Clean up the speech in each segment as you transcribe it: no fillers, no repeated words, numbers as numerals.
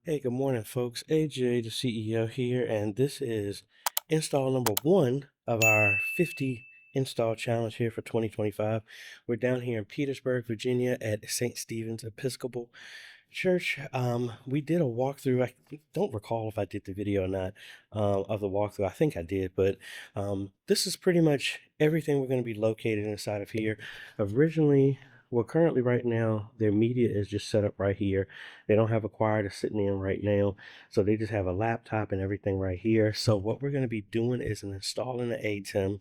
Hey, good morning, folks. AJ, the CEO here, and this is install number one of our 50 install challenge here for 2025. We're down here in Petersburg, Virginia at St. Stephen's Episcopal Church. We did a walkthrough. I don't recall if I did the video or not of the walkthrough. I think I did, but this is pretty much everything we're going to be located inside of here. Currently right now, their media is just set up right here. They don't have a choir that's sitting in right now, so they just have a laptop and everything right here. So what we're going to be doing is installing the ATEM.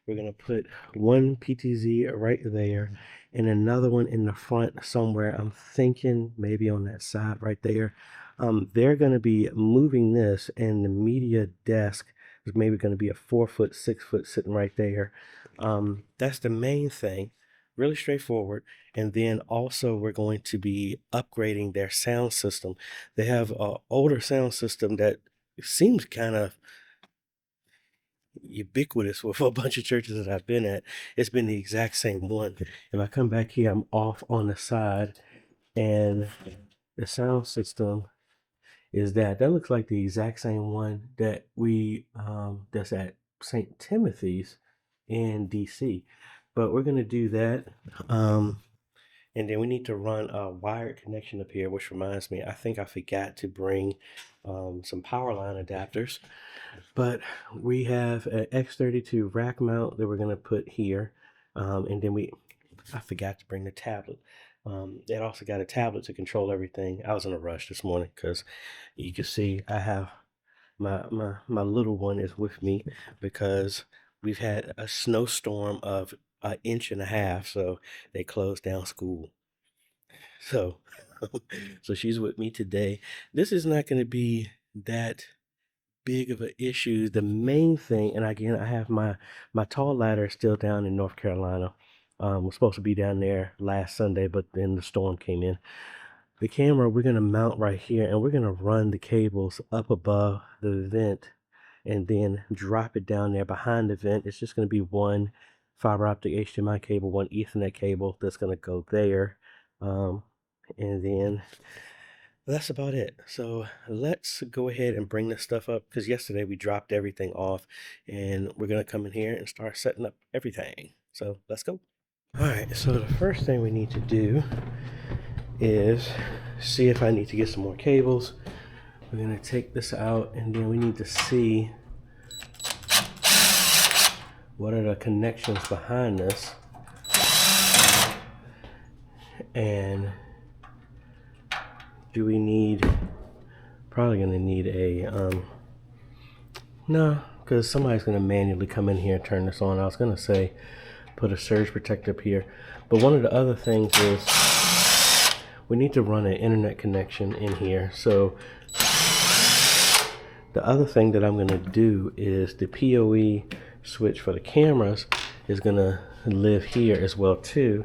We're going to put one PTZ right there and another one in the front somewhere. I'm thinking maybe on that side right there. They're going to be moving this, and the media desk is maybe going to be a 4 foot, 6 foot sitting right there. That's the main thing. Really straightforward. And then also we're going to be upgrading their sound system. They have an older sound system that seems kind of ubiquitous with a bunch of churches that I've been at. It's been the exact same one. If I come back here, I'm off on the side, and the sound system is that looks like the exact same one that we that's at St. Timothy's in DC. But we're gonna do that. And then we need to run a wired connection up here, which reminds me, I think I forgot to bring some power line adapters. But we have an X32 rack mount that we're going to put here. And then I forgot to bring the tablet. It also got a tablet to control everything. I was in a rush this morning because you can see I have my little one is with me because we've had a snowstorm of an inch and a half, so they closed down school. So, so she's with me today. This is not going to be that big of an issue. The main thing, and again, I have my tall ladder still down in North Carolina. Was supposed to be down there last Sunday, but then the storm came in. The camera we're going to mount right here, and we're going to run the cables up above the vent and then drop it down there behind the vent. It's just going to be one fiber optic HDMI cable, one Ethernet cable that's going to go there. And then that's about it. So let's go ahead and bring this stuff up, because yesterday we dropped everything off, and we're going to come in here and start setting up everything. So let's go. All right, so the first thing we need to do is see if I need to get some more cables. We're going to take this out, and then we need to see what are the connections behind this. And do we need, probably going to need a, no, because somebody's going to manually come in here and turn this on. I was going to say put a surge protector up here. But one of the other things is we need to run an internet connection in here. So the other thing that I'm going to do is the PoE switch for the cameras is going to live here as well too.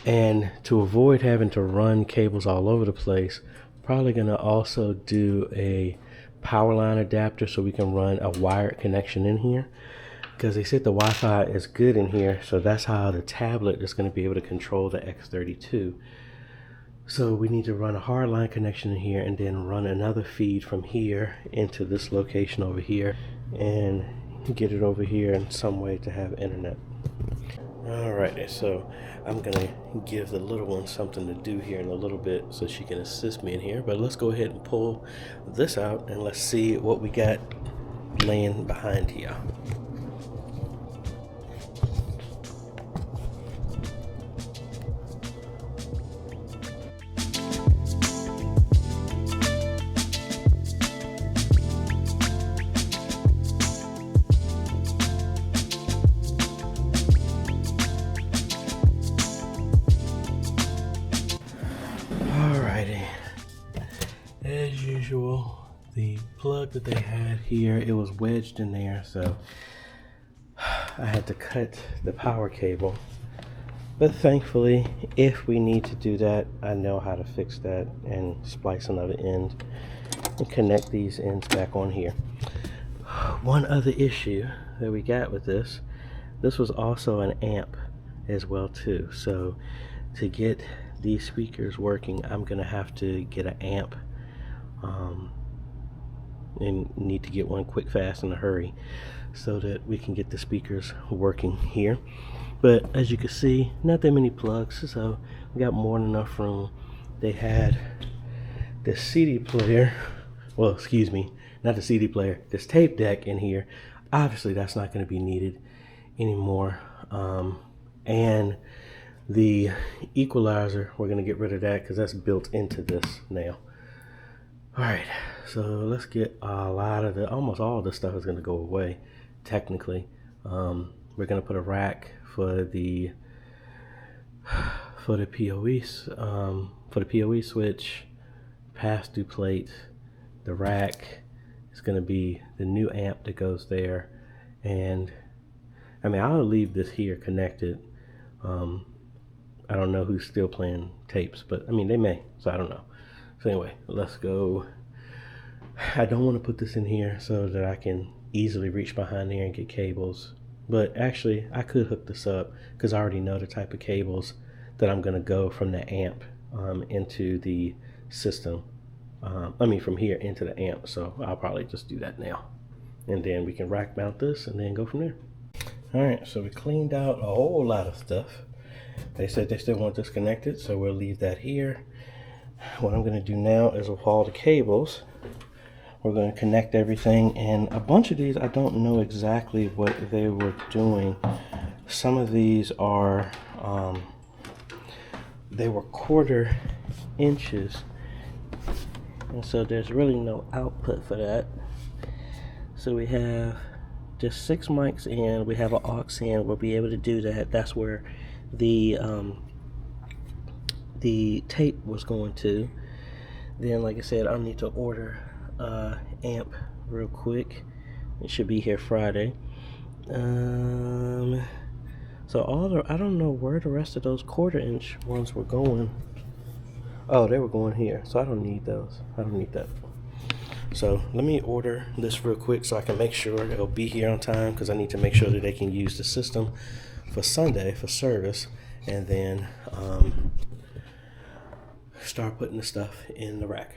And to avoid having to run cables all over the place, probably going to also do a power line adapter so we can run a wired connection in here, because they said the Wi-Fi is good in here, so that's how the tablet is going to be able to control the X32. So we need to run a hard line connection in here and then run another feed from here into this location over here and get it over here in some way to have internet. Alrighty, so I'm gonna give the little one something to do here in a little bit so she can assist me in here, but let's go ahead and pull this out and let's see what we got laying behind here. As usual, the plug that they had here, it was wedged in there, so I had to cut the power cable. But thankfully, if we need to do that, I know how to fix that and splice another end and connect these ends back on here. One other issue that we got with this was also an amp as well too. So to get these speakers working, I'm gonna have to get an amp and need to get one quick, fast, in a hurry so that we can get the speakers working here. But as you can see, not that many plugs, so we got more than enough room. They had this CD player, well, excuse me, not the CD player, this tape deck in here. Obviously that's not going to be needed anymore. And the equalizer, we're going to get rid of that because that's built into this now. All right, so let's get a lot of almost all of the stuff is going to go away technically. We're going to put a rack for the PoE switch, pass-through plate. The rack is going to be the new amp that goes there, and I mean, I'll leave this here connected. I don't know who's still playing tapes, but I mean, they may, so I don't know. So anyway, let's go. I don't want to put this in here so that I can easily reach behind there and get cables, but actually I could hook this up because I already know the type of cables that I'm going to go from the amp into the system. From here into the amp, so I'll probably just do that now, and then we can rack mount this and then go from there. All right, so we cleaned out a whole lot of stuff. They said they still want this connected, so we'll leave that here. What I'm going to do now is with all the cables, we're going to connect everything, and a bunch of these I don't know exactly what they were doing. Some of these are they were 1/4 inches, and so there's really no output for that. So we have just 6 mics in, we have an aux in, we'll be able to do that. That's where the tape was going to. Then, like I said, I'll need to order amp real quick. It should be here Friday. So I don't know where the rest of those 1/4 inch ones were going. Oh, they were going here, so I don't need those. I don't need that. So let me order this real quick so I can make sure it'll be here on time, because I need to make sure that they can use the system for Sunday for service, and then start putting the stuff in the rack.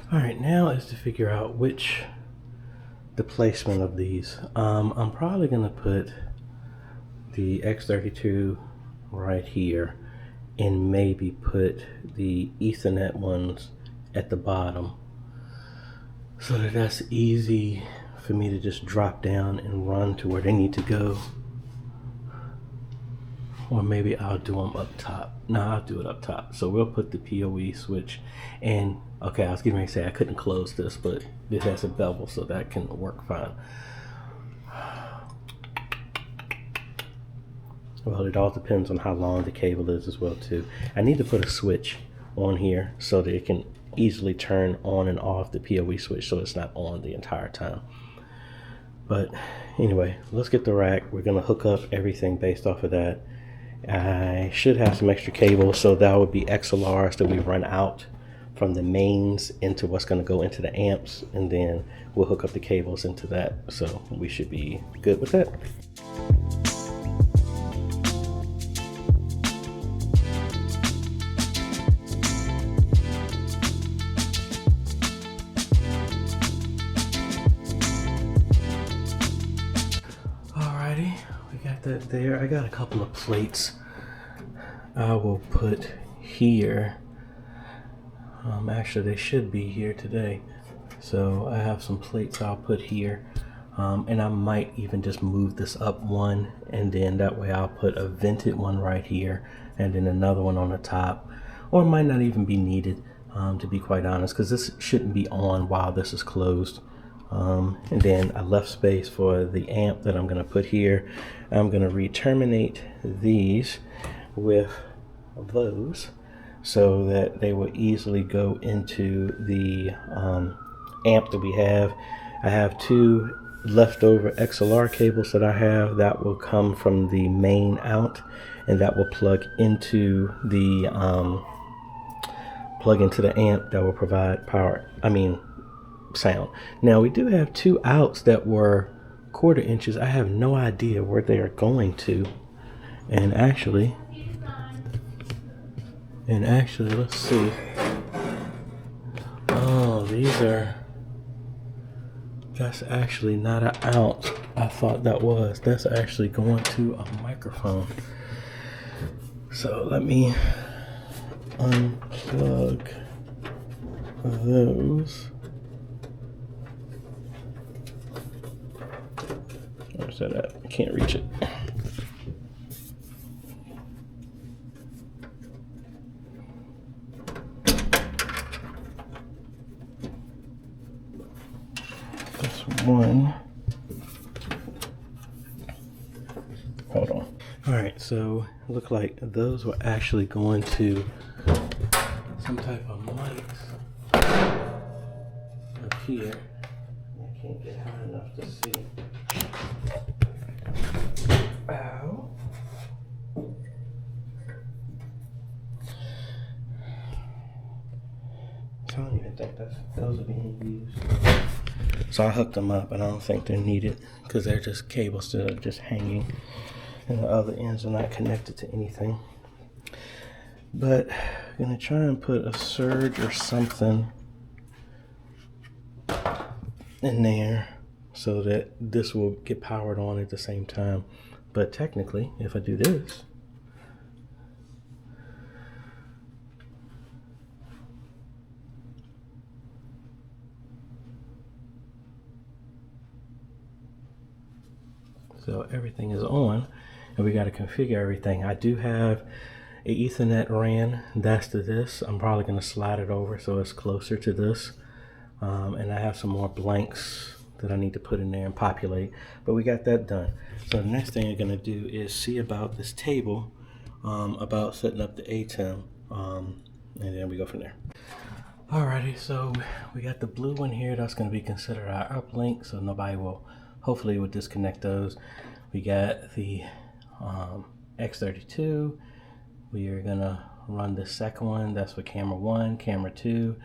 All right, now is to figure out the placement of these. I'm probably gonna put the X32 right here, and maybe put the Ethernet ones at the bottom, so that that's easy for me to just drop down and run to where they need to go. Or maybe I'll do them up top. No, I'll do it up top. So we'll put the PoE switch, and okay, I was getting ready to say I couldn't close this, but this has a bevel, so that can work fine. Well, it all depends on how long the cable is as well too. I need to put a switch on here so that it can easily turn on and off the PoE switch, so it's not on the entire time. But anyway, let's get the rack. We're gonna hook up everything based off of that. I should have some extra cables, so that would be XLRs that we run out from the mains into what's going to go into the amps, and then we'll hook up the cables into that, so we should be good with that. Alrighty, we got that there. I got a couple of plates I will put here. Actually, they should be here today. So I have some plates I'll put here. And I might even just move this up one, and then that way I'll put a vented one right here, and then another one on the top. Or it might not even be needed, to be quite honest, because this shouldn't be on while this is closed. And then I left space for the amp that I'm going to put here. I'm going to re-terminate these with those, so that they will easily go into the amp that we have. I have 2 leftover XLR cables that I have that will come from the main out, and that will plug into the amp that will provide sound. Now we do have 2 outs that were 1/4 inches. I have no idea where they are going to, and actually let's see. Oh, that's actually not an out. I thought that was. That's actually going to a microphone. So let me unplug those. Where's that at? I can't reach it. One. Hold on. All right, so it looked like those were actually going to some type of mics up here. I can't get high enough to see. Ow. So I don't even think those are being used. So I hooked them up, and I don't think they're needed because they're just cables that are just hanging, and the other ends are not connected to anything. But I'm gonna try and put a surge or something in there so that this will get powered on at the same time. But technically, if I do this, so everything is on, and we got to configure everything. I do have a Ethernet RAN, that's to this. I'm probably going to slide it over so it's closer to this. And I have some more blanks that I need to put in there and populate, but we got that done. So the next thing I'm going to do is see about this table, about setting up the ATEM, and then we go from there. Alrighty, so we got the blue one here. That's going to be considered our uplink, so nobody will, hopefully, will disconnect those. We got the X32. We are going to run the second one. That's for camera 1, camera 2,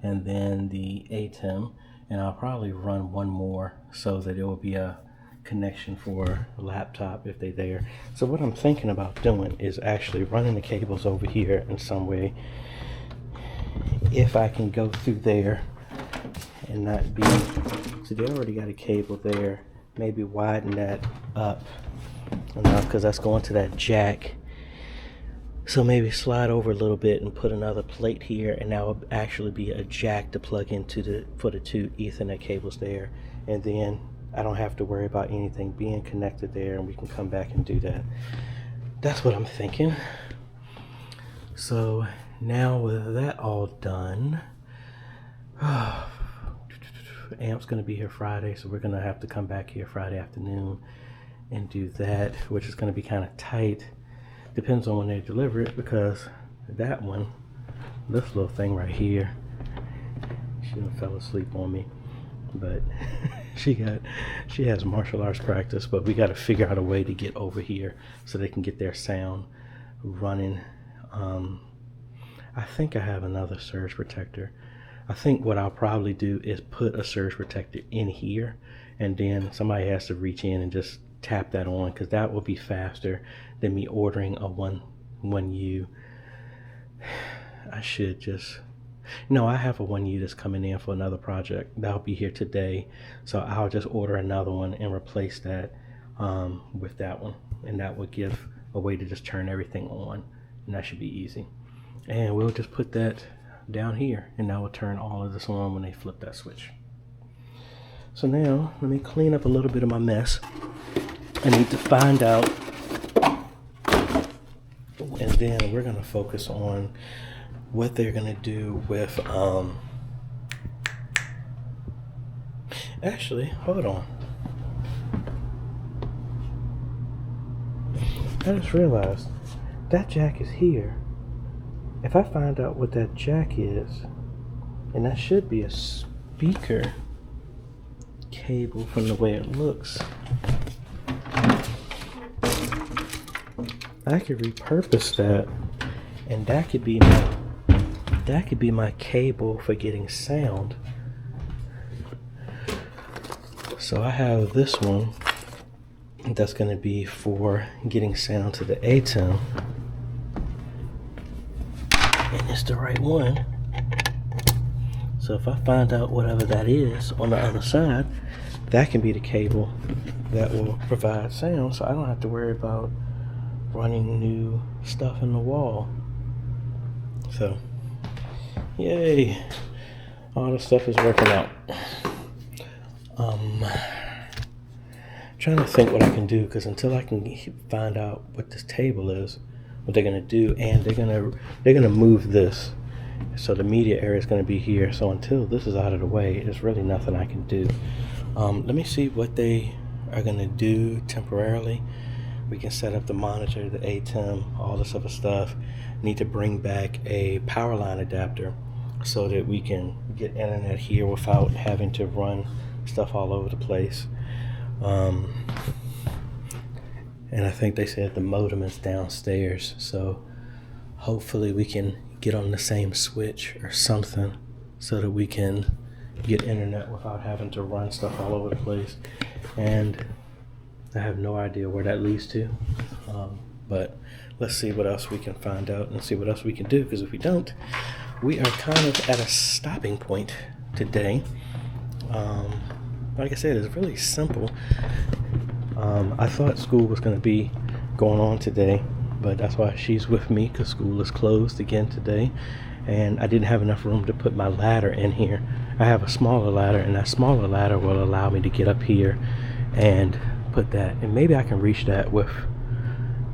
and then the ATEM. And I'll probably run one more so that it will be a connection for a laptop if they're there. So what I'm thinking about doing is actually running the cables over here in some way. If I can go through there and not be, so they already got a cable there, maybe widen that up enough because that's going to that jack. So maybe slide over a little bit and put another plate here, and that will actually be a jack to plug into for the two Ethernet cables there, and then I don't have to worry about anything being connected there, and we can come back and do that. That's what I'm thinking. So now with that all done, Amp's going to be here Friday, so we're going to have to come back here Friday afternoon and do that, which is going to be kind of tight. Depends on when they deliver it, because that one, this little thing right here, she done fell asleep on me, but she has martial arts practice, but we got to figure out a way to get over here so they can get their sound running. I think I have another surge protector. I think what I'll probably do is put a surge protector in here, and then somebody has to reach in and just tap that on, because that will be faster than me ordering a 1U. I should just, no, I have a 1U that's coming in for another project. That'll be here today, so I'll just order another one and replace that with that one, and that will give a way to just turn everything on, and that should be easy. And we'll just put that down here, and that will turn all of this on when they flip that switch. So now let me clean up a little bit of my mess. I need to find out, and then we're going to focus on what they're going to do with actually, hold on, I just realized that jack is here. If I find out what that jack is, and that should be a speaker cable from the way it looks, I could repurpose that, and that could be my cable for getting sound. So I have this one that's going to be for getting sound to the ATEM, and it's the right one. So So if I find out whatever that is on the other side, that can be the cable that will provide sound, so I don't have to worry about running new stuff in the wall. So, yay! All the stuff is working out. Trying to think what I can do, because until I can find out what this table is, what they're gonna do, and they're gonna move this, so the media area is gonna be here. So until this is out of the way, there's really nothing I can do. Let me see what they are gonna do temporarily. We can set up the monitor, the ATEM, all this other stuff. Need to bring back a power line adapter so that we can get internet here without having to run stuff all over the place. And I think they said the modem is downstairs, so hopefully we can get on the same switch or something so that we can get internet without having to run stuff all over the place. And I have no idea where that leads to, but let's see what else we can find out and see what else we can do, because if we don't, we are kind of at a stopping point today. Like I said, it's really simple. I thought school was going to be going on today, but that's why she's with me, because school is closed again today, and I didn't have enough room to put my ladder in here. I have a smaller ladder, and that smaller ladder will allow me to get up here and put that, and maybe I can reach that with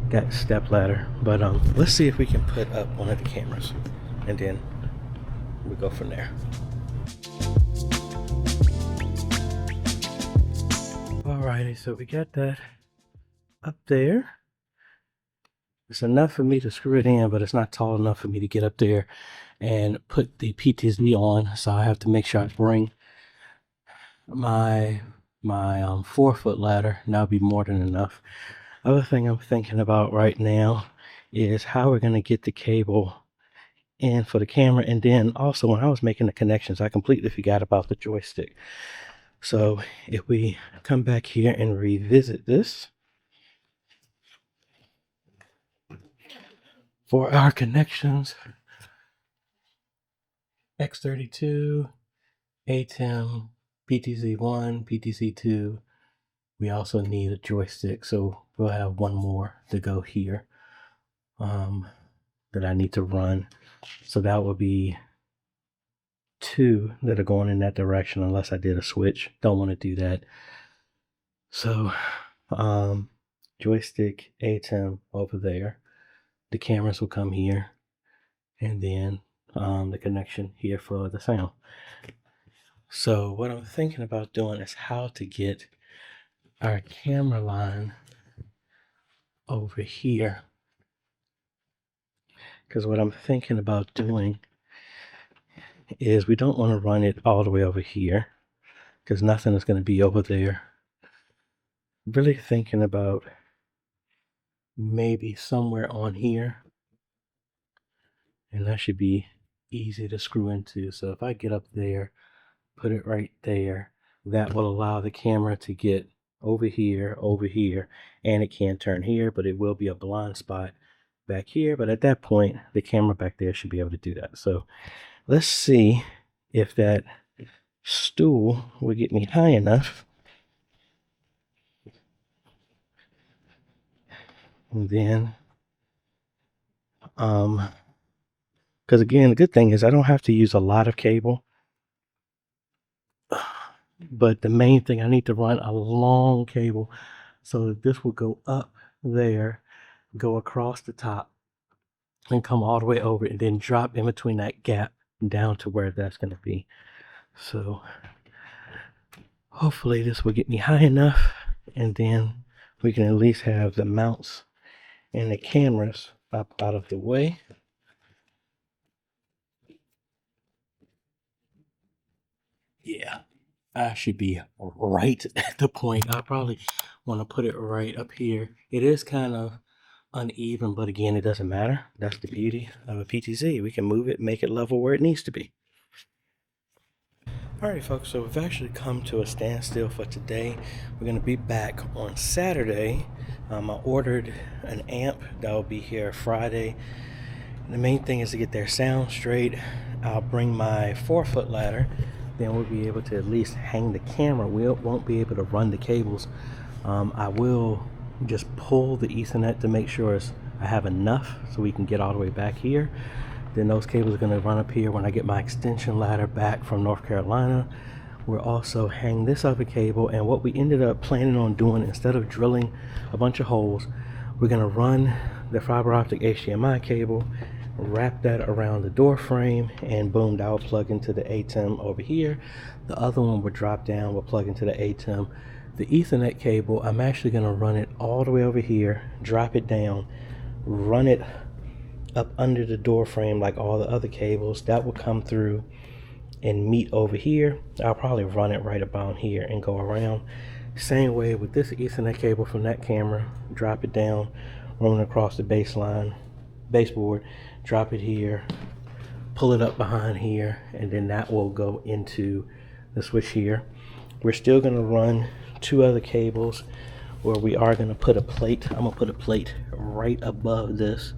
that step ladder. But let's see if we can put up one of the cameras, and then we go from there. Alrighty, so we got that up there. It's enough for me to screw it in, but it's not tall enough for me to get up there and put the PTZ on. So I have to make sure I bring my 4-foot ladder, and that'll be more than enough. Other thing I'm thinking about right now is how we're going to get the cable in for the camera. And then also, when I was making the connections, I completely forgot about the joystick. So if we come back here and revisit this for our connections, X32, ATEM, PTZ1, PTZ2, we also need a joystick, so we'll have one more to go here that I need to run. So that will be 2 that are going in that direction, unless I did a switch. Don't want to do that. So joystick, ATEM over there. The cameras will come here, and then the connection here for the sound. So what I'm thinking about doing is how to get our camera line over here, because what I'm thinking about doing is we don't want to run it all the way over here, because nothing is going to be over there. Really thinking about maybe somewhere on here, and that should be easy to screw into. So if I get up there, put it right there, that will allow the camera to get over here, and it can turn here, but it will be a blind spot back here. But at that point, the camera back there should be able to do that. So let's see if that stool will get me high enough. And then, because again, the good thing is I don't have to use a lot of cable. But the main thing, I need to run a long cable so that this will go up there, go across the top, and come all the way over, and then drop in between that gap down to where that's going to be. So hopefully this will get me high enough, and then we can at least have the mounts and the cameras up out of the way. Yeah, I should be right at the point. I probably want to put it right up here. It is kind of uneven, but again, it doesn't matter. That's the beauty of a PTZ. We can move it, make it level where it needs to be. Alright folks, so we've actually come to a standstill for today. We're going to be back on Saturday. I ordered an amp that will be here Friday. The main thing is to get their sound straight. I'll bring my 4-foot ladder. Then we'll be able to at least hang the camera. We won't be able to run the cables. I will just pull the Ethernet to make sure I have enough so we can get all the way back here. Then those cables are going to run up here when I get my extension ladder back from North Carolina. We'll also hang this other cable, and what we ended up planning on doing, instead of drilling a bunch of holes, we're going to run the fiber optic HDMI cable, wrap that around the door frame, and boom, that will plug into the ATEM over here. The other one will drop down, will plug into the ATEM. The Ethernet cable, I'm actually going to run it all the way over here, drop it down, run it up under the door frame like all the other cables. That will come through and meet over here. I'll probably run it right about here and go around. Same way with this Ethernet cable from that camera, drop it down, run it across the baseboard, drop it here, pull it up behind here, and then that will go into the switch here. We're still going to run 2 other cables where we are going to put a plate. I'm going to put a plate right above this,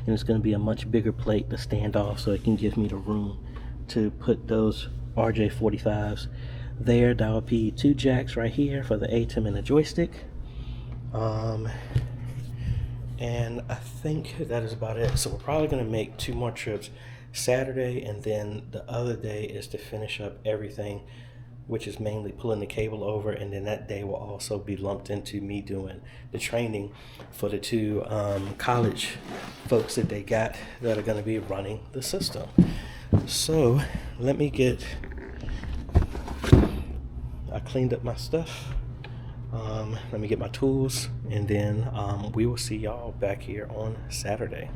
and it's going to be a much bigger plate to stand off so it can give me the room to put those RJ45s there. That will be 2 jacks right here for the ATEM and the joystick. And I think that is about it. So we're probably going to make 2 more trips, Saturday, and then the other day is to finish up everything, which is mainly pulling the cable over, and then that day will also be lumped into me doing the training for the 2 college folks that they got that are going to be running the system. So let me I cleaned up my stuff. Let me get my tools, and then we will see y'all back here on Saturday.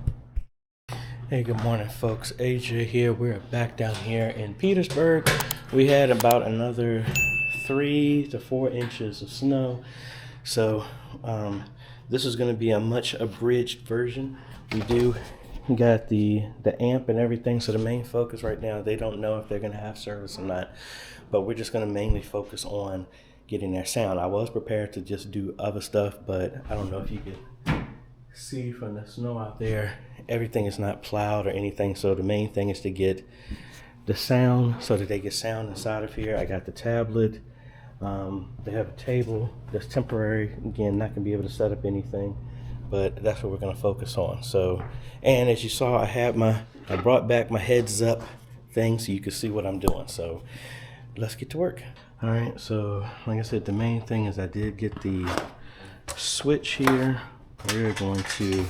Hey, good morning, folks. AJ here. We're back down here in Petersburg. We had about another 3 to 4 inches of snow. So this is going to be a much abridged version. We got the amp and everything, so the main focus right now, they don't know if they're going to have service or not, but we're just going to mainly focus on getting their sound. I was prepared to just do other stuff, but I don't know if you can see from the snow out there, everything is not plowed or anything, so the main thing is to get the sound so that they get sound inside of here. I got the tablet. They have a table that's temporary, again, not going to be able to set up anything, but that's what we're going to focus on. So, and as you saw, I brought back my heads up thing so you can see what I'm doing. So let's get to work. All right, so like I said, the main thing is I did get the switch here. We're going to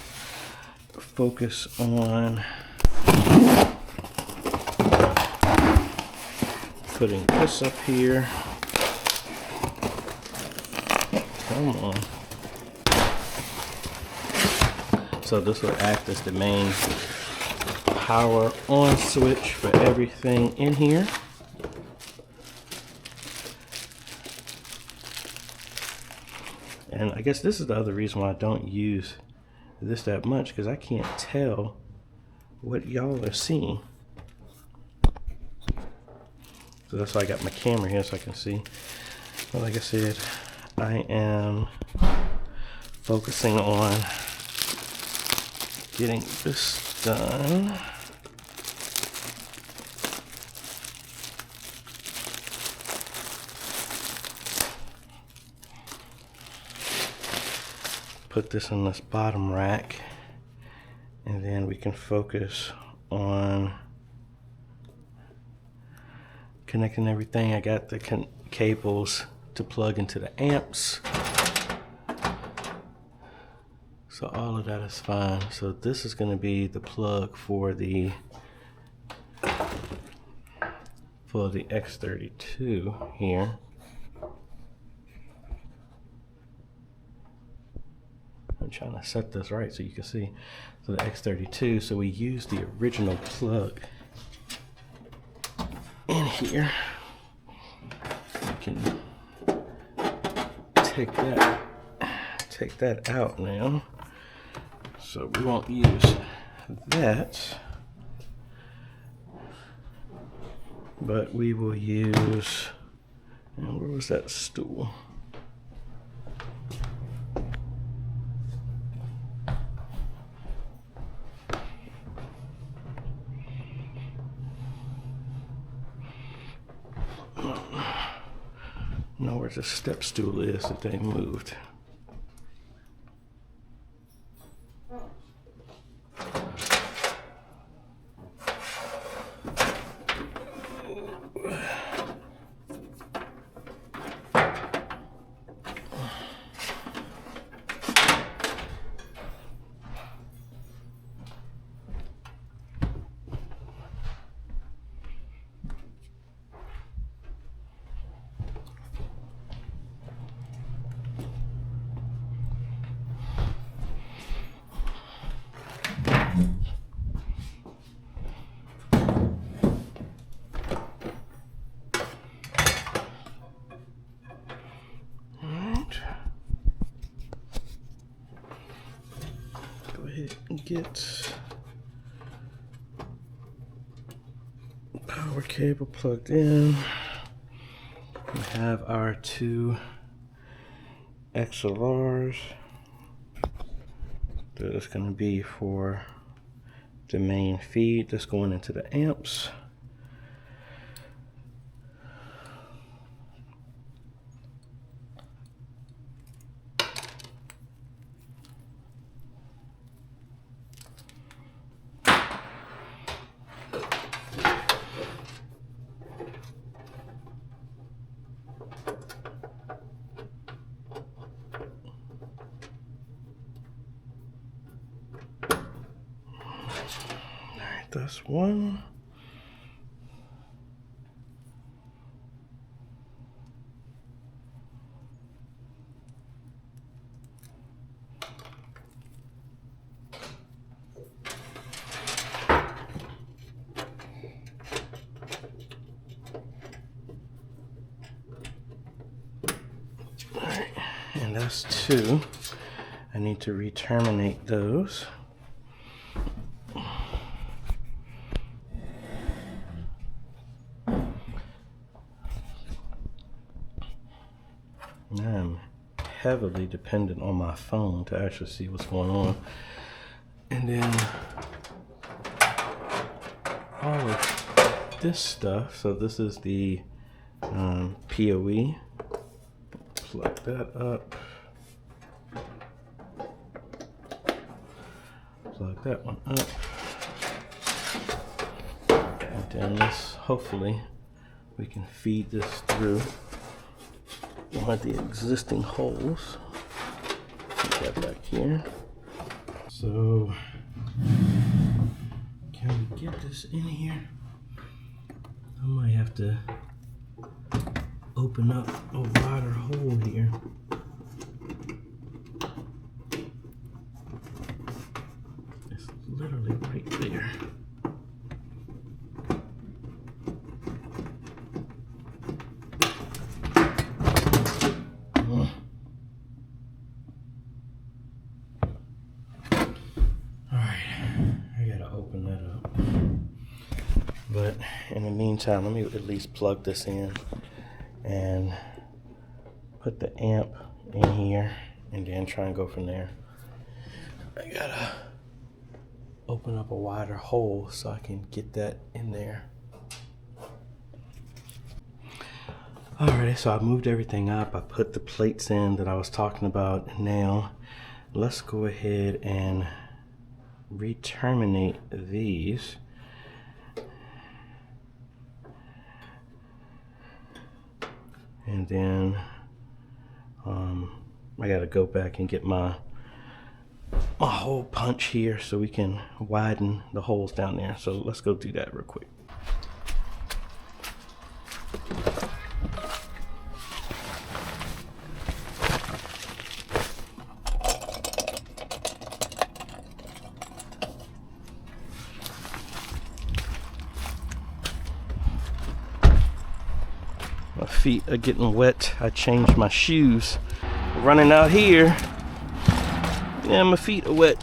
focus on putting this up here. Come on. So this will act as the main power on switch for everything in here. And I guess this is the other reason why I don't use this that much, because I can't tell what y'all are seeing. So that's why I got my camera here so I can see. But like I said, I am focusing on getting this done. Put this in this bottom rack, and then we can focus on connecting everything. I got the cables to plug into the amps, so all of that is fine. So this is going to be the plug for the X32 here. I'm trying to set this right so you can see. So the X32, so we use the original plug in here. You can take that out now. So we won't use that, but we will use, and where was that stool? know where the step stool is that they moved. Go ahead and get power cable plugged in. We have our two XLRs. That's going to be for the main feed that's going into the amps. That's one. All right, and that's two. I need to re-terminate those. I'm heavily dependent on my phone to actually see what's going on. And then all of this stuff. So this is the PoE. Plug that up. Plug that one up. And then this, hopefully, we can feed this through one of the existing holes. Put that back here. So, can we get this in here? I might have to open up a wider hole here. It's literally right there. But in the meantime, let me at least plug this in and put the amp in here and then try and go from there. I gotta open up a wider hole so I can get that in there. Alrighty, so I moved everything up. I put the plates in that I was talking about. Now, let's go ahead and re-terminate these. And then I gotta go back and get my hole punch here so we can widen the holes down there. So let's go do that real quick. My feet are getting wet. I changed my shoes. Running out here. Yeah, my feet are wet.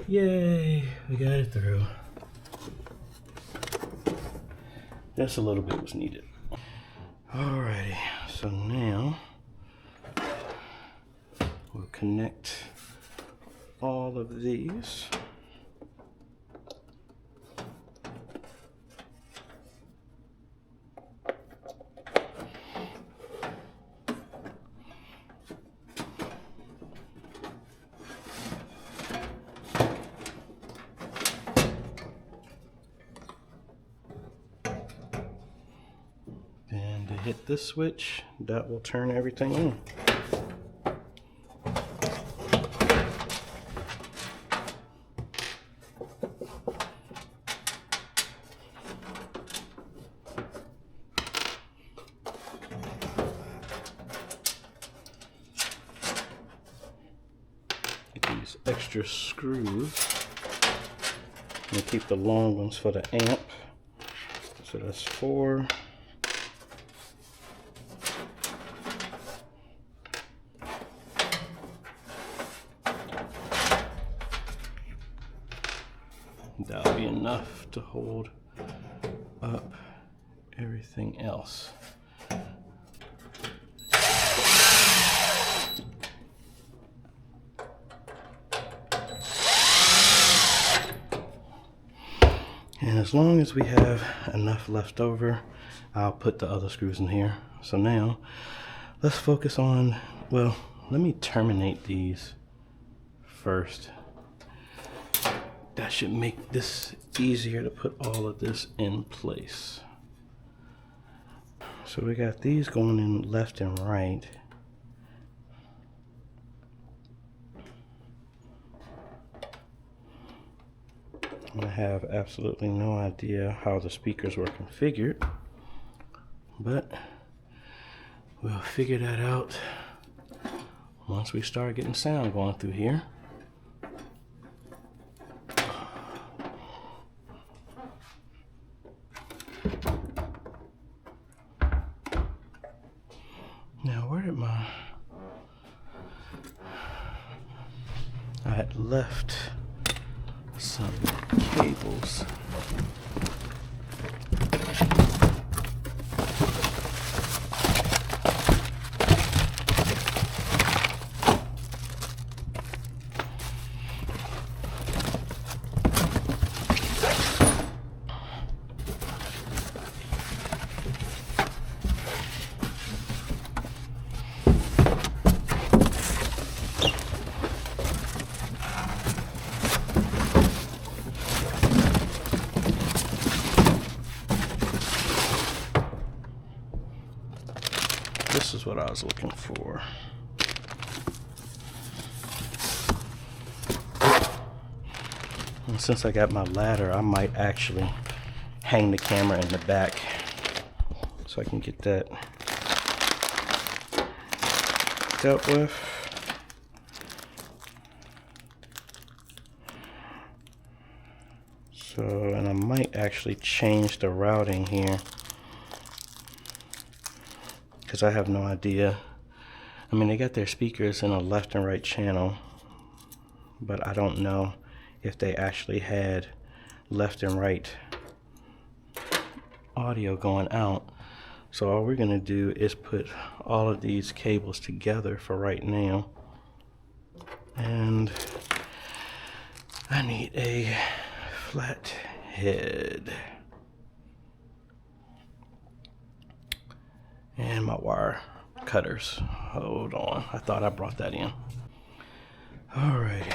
Yay, we got it through. Just a little bit was needed. Alrighty, so now we'll connect all of these. And to hit this switch, that will turn everything on. Get these extra screws. And keep the long ones for the amp. So that's 4. That'll be enough to hold up everything else. And as long as we have enough left over, I'll put the other screws in here. So now let's focus on, well, let me terminate these first. That should make this easier to put all of this in place. So we got these going in left and right. I have absolutely no idea how the speakers were configured, but we'll figure that out once we start getting sound going through here. Now, where did I had left some cables. This is what I was looking for. And since I got my ladder, I might actually hang the camera in the back so I can get that dealt with. So, and I might actually change the routing here, because I have no idea. I mean, they got their speakers in a left and right channel, but I don't know if they actually had left and right audio going out. So all we're gonna do is put all of these cables together for right now. And I need a flat head. And my wire cutters. Hold on, I thought I brought that in. Alrighty,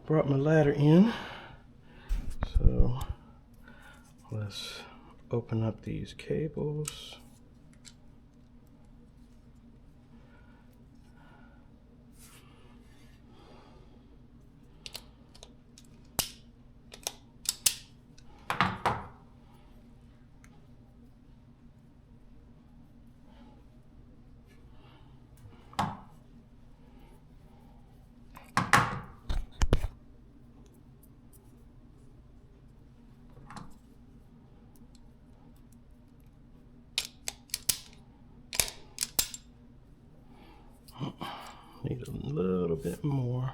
brought my ladder in. So let's open up these cables. Need a little bit more.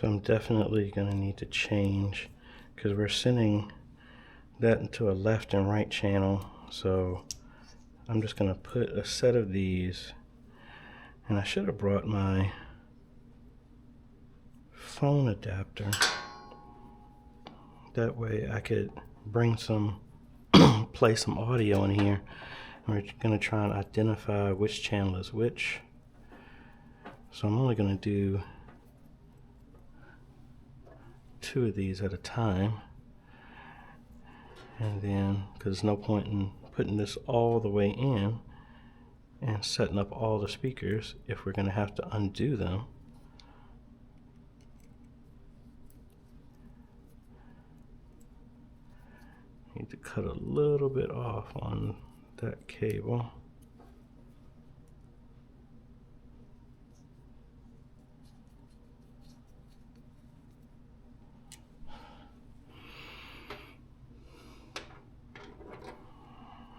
So I'm definitely going to need to change, because we're sending that into a left and right channel. So I'm just going to put a set of these, and I should have brought my phone adapter. That way I could bring some, play some audio in here. And we're going to try and identify which channel is which. So I'm only going to do 2 of these at a time. And then, because there's no point in putting this all the way in and setting up all the speakers if we're going to have to undo them. Need to cut a little bit off on that cable.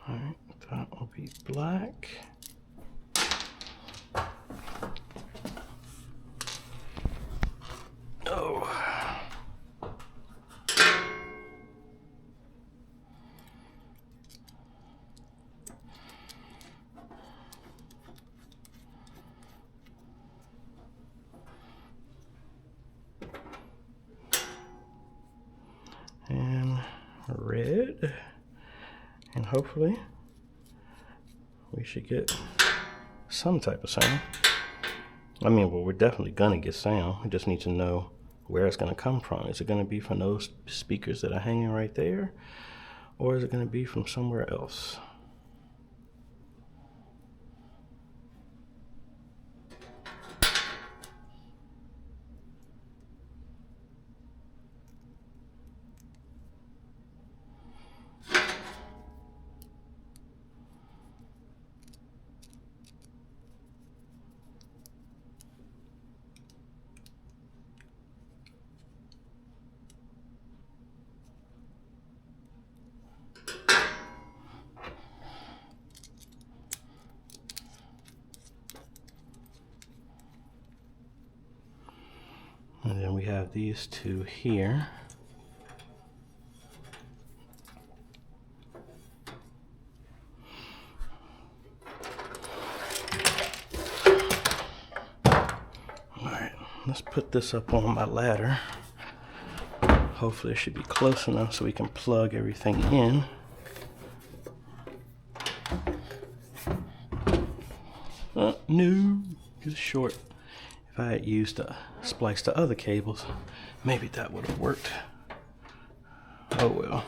Alright, that will be black. Oh. And red. And hopefully we should get some type of sound. I mean, well, we're definitely gonna get sound. We just need to know where it's gonna come from. Is it gonna be from those speakers that are hanging right there? Or is it gonna be from somewhere else? And then we have these 2 here. Alright, let's put this up on my ladder. Hopefully it should be close enough so we can plug everything in. No, it's short. If I had used a splice to other cables, maybe that would have worked. Oh well.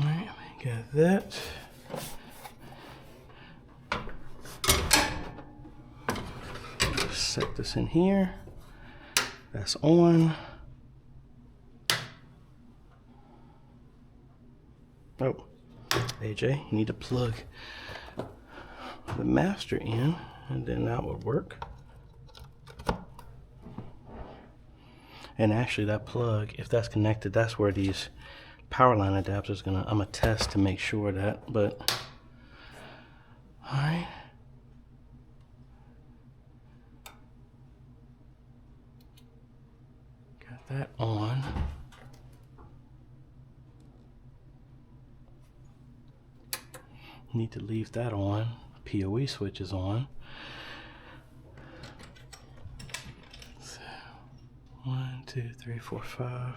Alright, got that. Set this in here. That's on. Oh, AJ, you need to plug the master in, and then that would work. And actually that plug, if that's connected, that's where these power line adapters I'm gonna test to make sure that, but all right. Got that on. Need to leave that on. PoE switch is on. So, 1, 2, 3, 4, 5.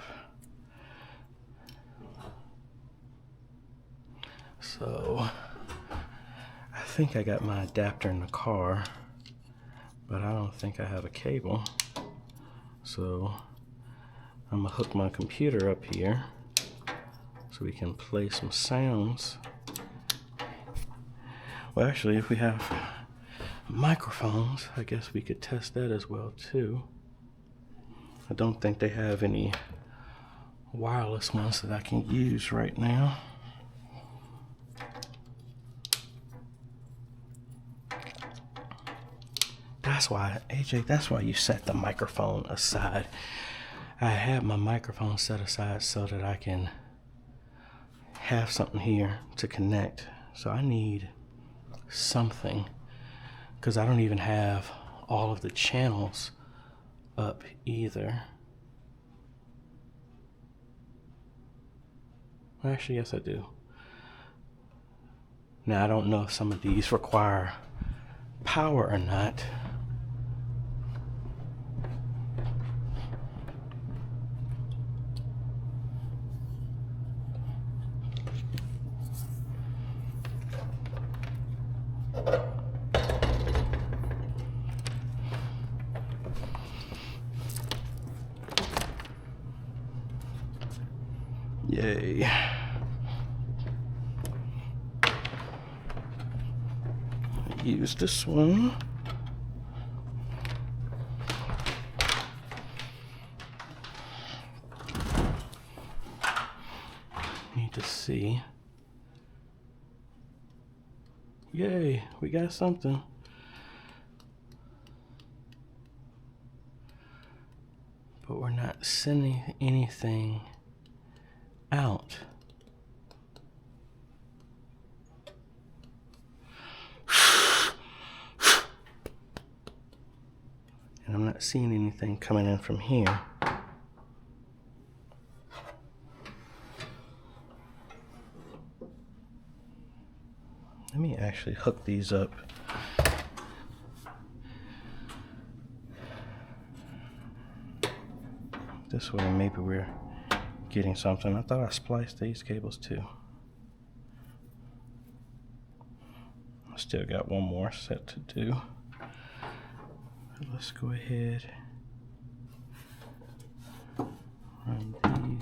So I think I got my adapter in the car, but I don't think I have a cable. So I'm gonna hook my computer up here so we can play some sounds. Well, actually, if we have microphones, I guess we could test that as well too. I don't think they have any wireless ones that I can use right now. that's why, AJ, that's why you set the microphone aside. I have my microphone set aside so that I can have something here to connect. So I need something, because I don't even have all of the channels up either. Actually, yes, I do. Now, I don't know if some of these require power or not. Yay. Use this one. Need to see. Yay, we got something. But we're not sending anything out. And I'm not seeing anything coming in from here. Let me actually hook these up. This way maybe we're getting something. I thought I spliced these cables too. I still got one more set to do. Let's go ahead, run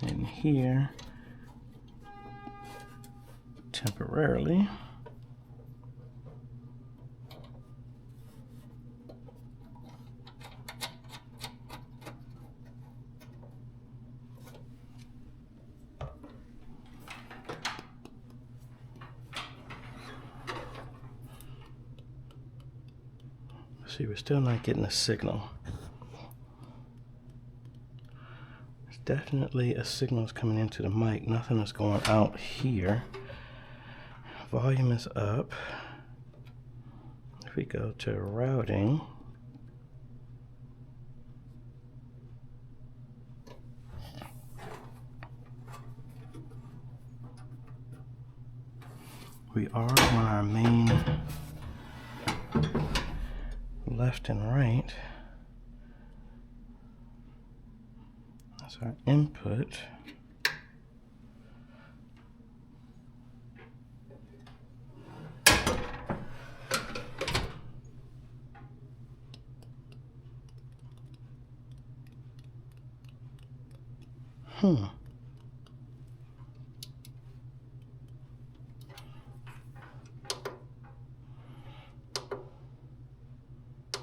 these in here temporarily. See, we're still not getting a signal. There's definitely a signal coming into the mic. Nothing is going out here. Volume is up. If we go to routing, we are on our main left and right. That's our input.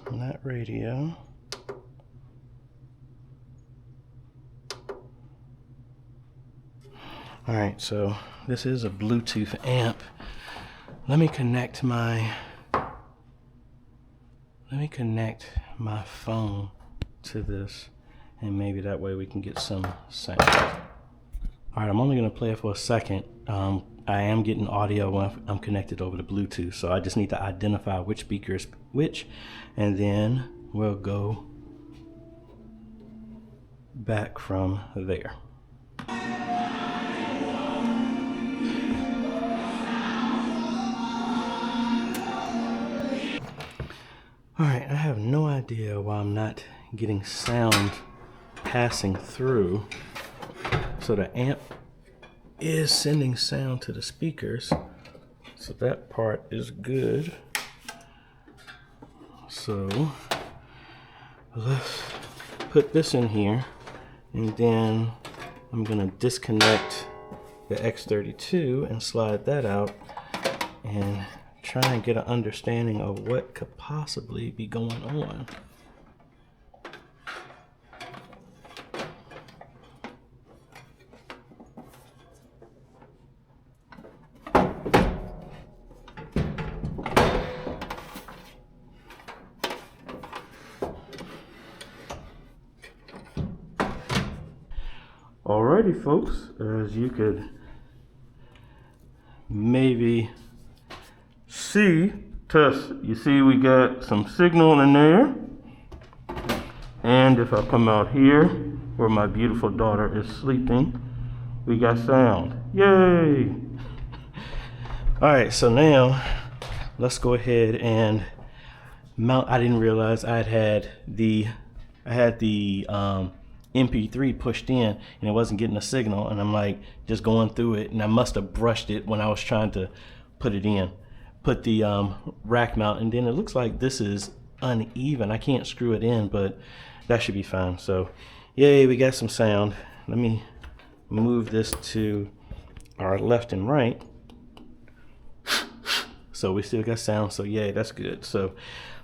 And that radio. All right, so this is a Bluetooth amp. Let me connect my phone to this, and maybe that way we can get some sound. All right, I'm only gonna play it for a second. I am getting audio when I'm connected over to Bluetooth, so I just need to identify which speaker is which, and then we'll go back from there. All right, I have no idea why I'm not getting sound passing through. So the amp is sending sound to the speakers, so that part is good. So let's put this in here, and then I'm gonna disconnect the X32 and slide that out and try and get an understanding of what could possibly be going on. Alrighty, folks, as you could maybe see, you see we got some signal in there. And if I come out here where my beautiful daughter is sleeping, we got sound. Yay! Alright, so now let's go ahead and mount. I didn't realize I had the MP3 pushed in and it wasn't getting a signal, and I'm like just going through it, and I must have brushed it when I was trying to put the rack mount, and then it looks like this is uneven. I can't screw it in, but that should be fine. So yay, we got some sound. Let me move this to our left and right. So we still got sound, so yay, that's good. So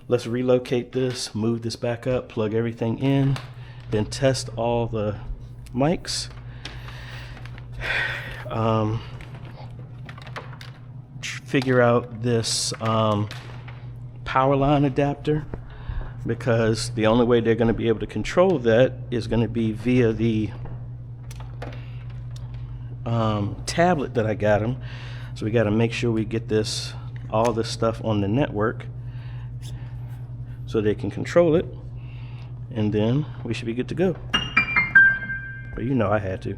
let's relocate this, move this back up, plug everything in, then test all the mics. Figure out this power line adapter, because the only way they're going to be able to control that is going to be via the tablet that I got them. So we got to make sure we get all this stuff on the network so they can control it, and then we should be good to go. But you know I had to.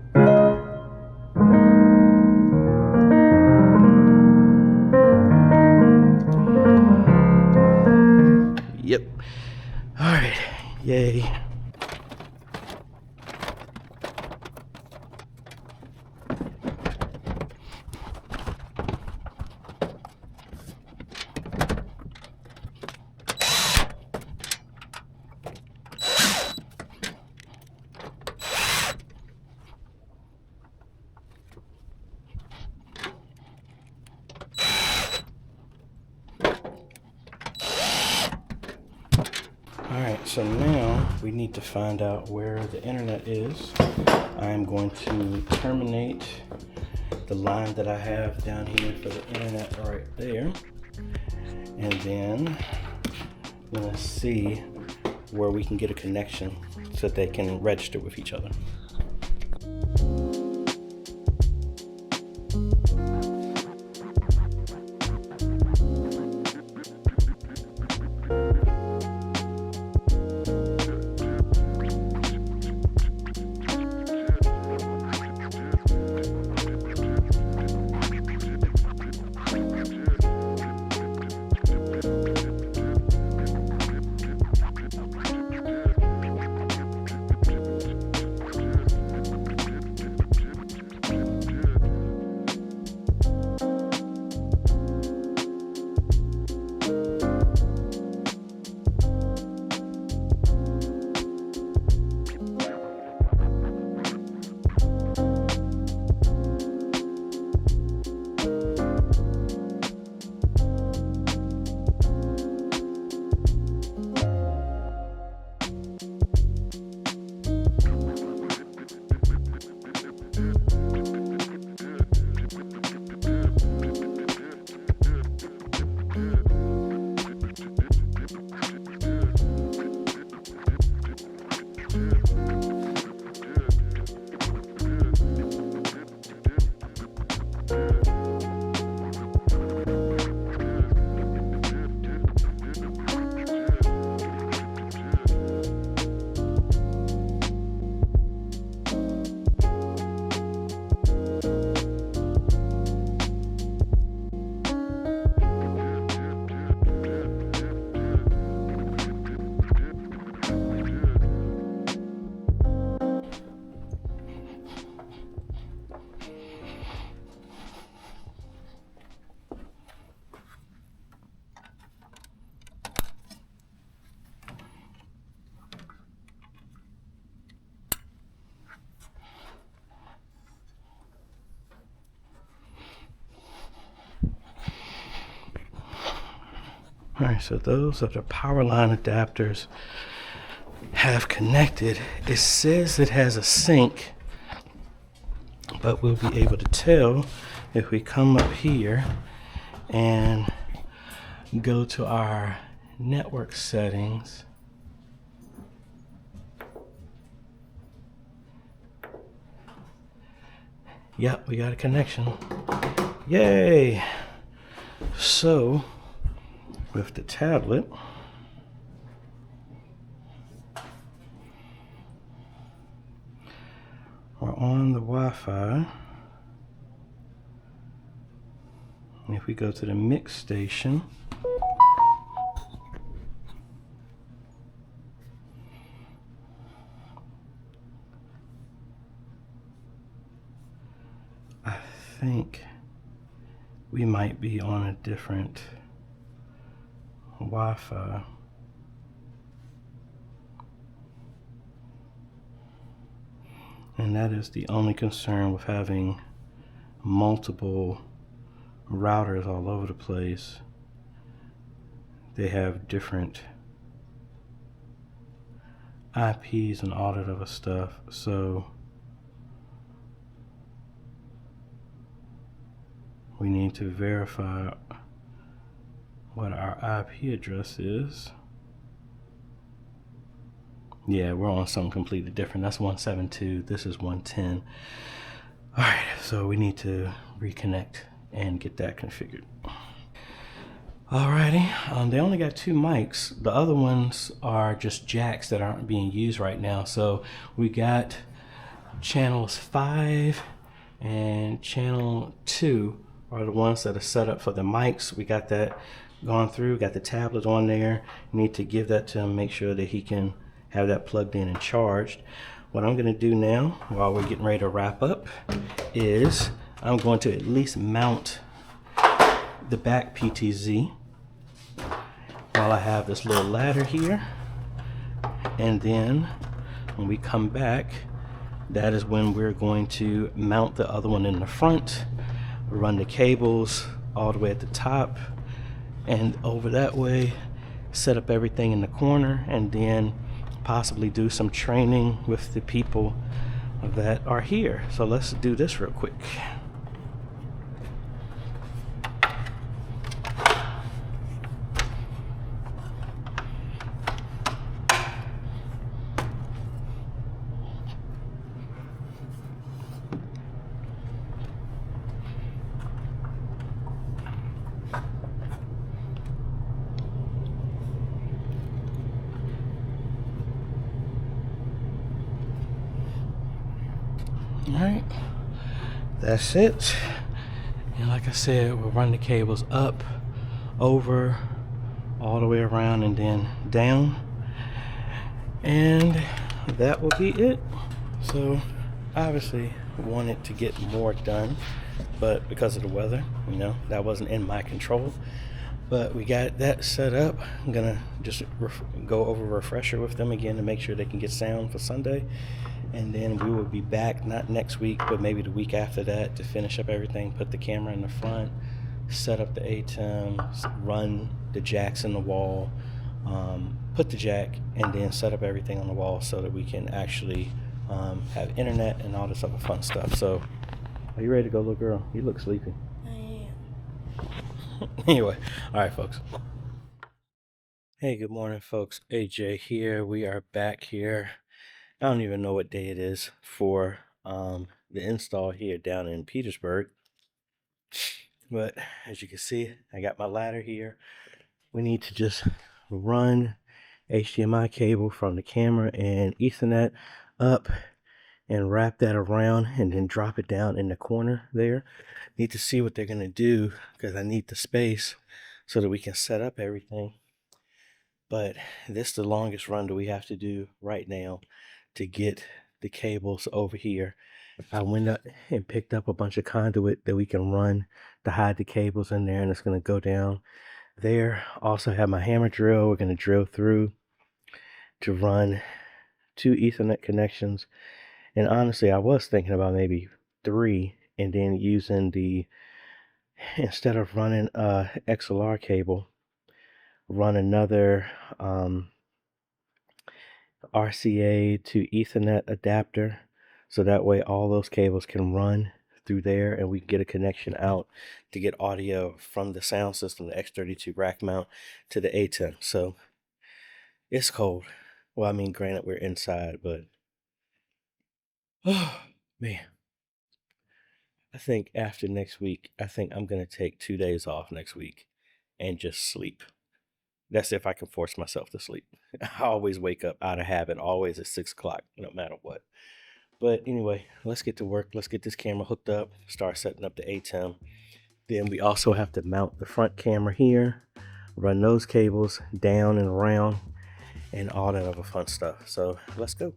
Yep. All right. Yay. Alright, so now we need to find out where the internet is. I'm going to terminate the line that I have down here for the internet right there. And then I'm going to see where we can get a connection so that they can register with each other. Alright, so those are the power line adapters have connected. It says it has a sync, but we'll be able to tell if we come up here and go to our network settings. Yep, we got a connection. Yay! So, with the tablet, we're on the Wi-Fi. And if we go to the mix station, I think we might be on a different Wi-Fi. And that is the only concern with having multiple routers all over the place. They have different IPs and all that other stuff. So we need to verify what our IP address is. Yeah, we're on something completely different. That's 172. This is 110. All right, so we need to reconnect and get that configured. Alrighty, they only got 2 mics. The other ones are just jacks that aren't being used right now. So we got channels 5 and channel 2 are the ones that are set up for the mics. We got that gone through, got the tablet on there. Need to give that to him, make sure that he can have that plugged in and charged. What I'm gonna do now, while we're getting ready to wrap up, is I'm going to at least mount the back PTZ while I have this little ladder here. And then when we come back, that is when we're going to mount the other one in the front, run the cables all the way at the top and over that way, set up everything in the corner, and then possibly do some training with the people that are here. So let's do this real quick. Alright, that's it. And like I said, we'll run the cables up, over, all the way around, and then down. And that will be it. So obviously wanted to get more done, but because of the weather, you know, that wasn't in my control. But we got that set up. I'm gonna just go over a refresher with them again to make sure they can get sound for Sunday. And then we will be back, not next week, but maybe the week after that, to finish up everything, put the camera in the front, set up the ATEM, run the jacks in the wall, put the jack, and then set up everything on the wall so that we can actually have internet and all this other fun stuff. So, are you ready to go, little girl? You look sleepy. I am. Anyway, all right, folks. Hey, good morning, folks. AJ here. We are back here. I don't even know what day it is for the install here down in Petersburg. But as you can see, I got my ladder here. We need to just run HDMI cable from the camera and Ethernet up and wrap that around and then drop it down in the corner there. Need to see what they're going to do because I need the space so that we can set up everything. But this is the longest run that we have to do right now to get the cables over here. I went up and picked up a bunch of conduit that we can run to hide the cables in there, and it's going to go down there. Also have my hammer drill. We're going to drill through to run 2 Ethernet connections. And honestly, I was thinking about maybe 3, and then using the, instead of running a XLR cable, run another RCA to Ethernet adapter, so that way all those cables can run through there and we can get a connection out to get audio from the sound system, the X32 rack mount, to the ATEM. So it's cold. Well, I mean, granted, we're inside, but oh man. think after next week, I think I'm going to take 2 days off next week and just sleep. That's if I can force myself to sleep. I always wake up out of habit, always at 6 o'clock, no matter what. But anyway, let's get to work. Let's get this camera hooked up, start setting up the ATEM. Then we also have to mount the front camera here, run those cables down and around, and all that other fun stuff. So let's go.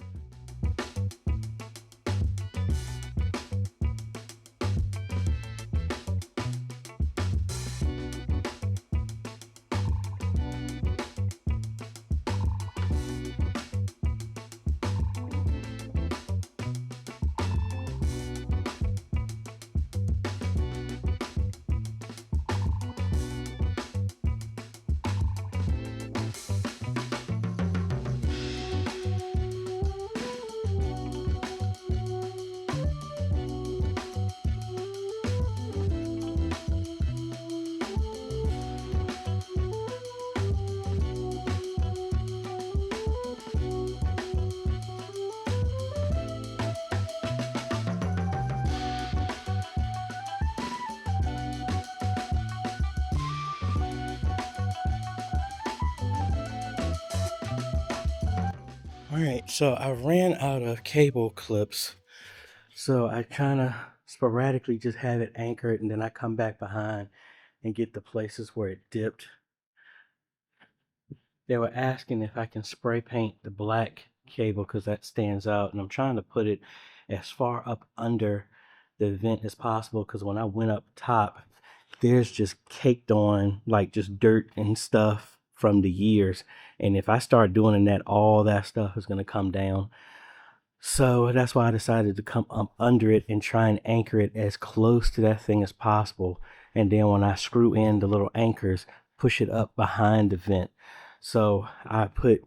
All right, so I ran out of cable clips, so I kind of sporadically just have it anchored, and then I come back behind and get the places where it dipped. They were asking if I can spray paint the black cable because that stands out, and I'm trying to put it as far up under the vent as possible because when I went up top, there's just caked on like just dirt and stuff from the years, and if I start doing that, all that stuff is going to come down. So that's why I decided to come up under it and try and anchor it as close to that thing as possible. And then when I screw in the little anchors, push it up behind the vent. So I put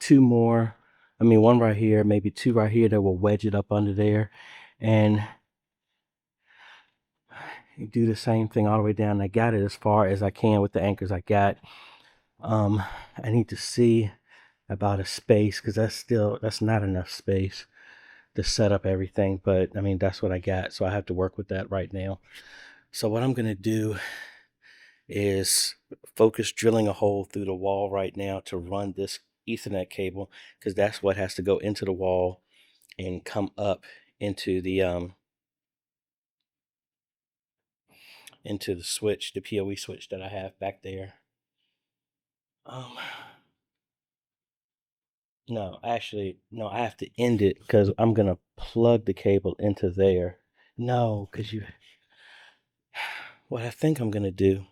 one right here, maybe two right here that will wedge it up under there. And do the same thing all the way down. I got it as far as I can with the anchors I got. I need to see about a space because that's not enough space to set up everything, but I mean that's what I got, so I have to work with that right now. So what I'm going to do is focus drilling a hole through the wall right now to run this Ethernet cable because that's what has to go into the wall and come up into the switch, the PoE switch that I have back there. No, actually, no, I have to end it because I'm going to plug the cable into there. No, because what I think I'm going to do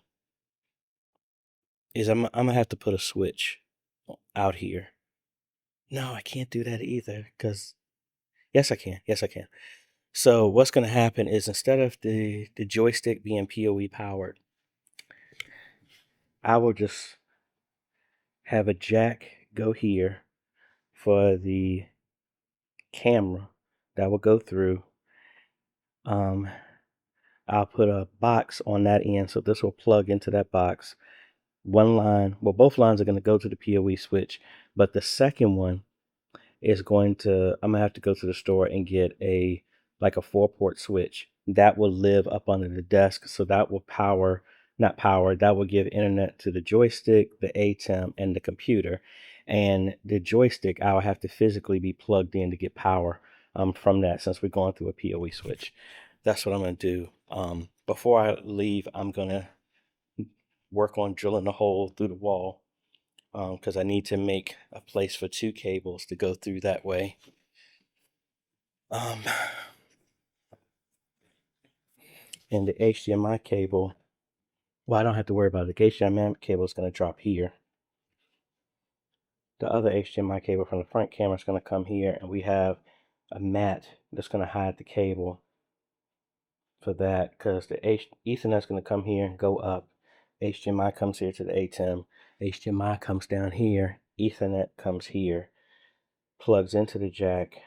is I'm going to have to put a switch out here. No, I can't do that either because, yes, I can. Yes, I can. So what's going to happen is instead of the joystick being PoE powered, I will just have a jack go here for the camera that will go through. I'll put a box on that end, so this will plug into that box. One line, well, both lines are going to go to the PoE switch, but the second one is I'm gonna have to go to the store and get a 4-port switch that will live up under the desk, so that will that will give internet to the joystick, the ATEM, and the computer. And the joystick, I'll have to physically be plugged in to get power from that, since we're going through a PoE switch. That's what I'm gonna do. Before I leave, I'm gonna work on drilling a hole through the wall because I need to make a place for 2 cables to go through that way. And the HDMI cable, well, I don't have to worry about it. The HDMI cable is going to drop here. The other HDMI cable from the front camera is going to come here, and we have a mat that's going to hide the cable for that because the Ethernet is going to come here and go up. HDMI comes here to the ATEM. HDMI comes down here. Ethernet comes here, plugs into the jack.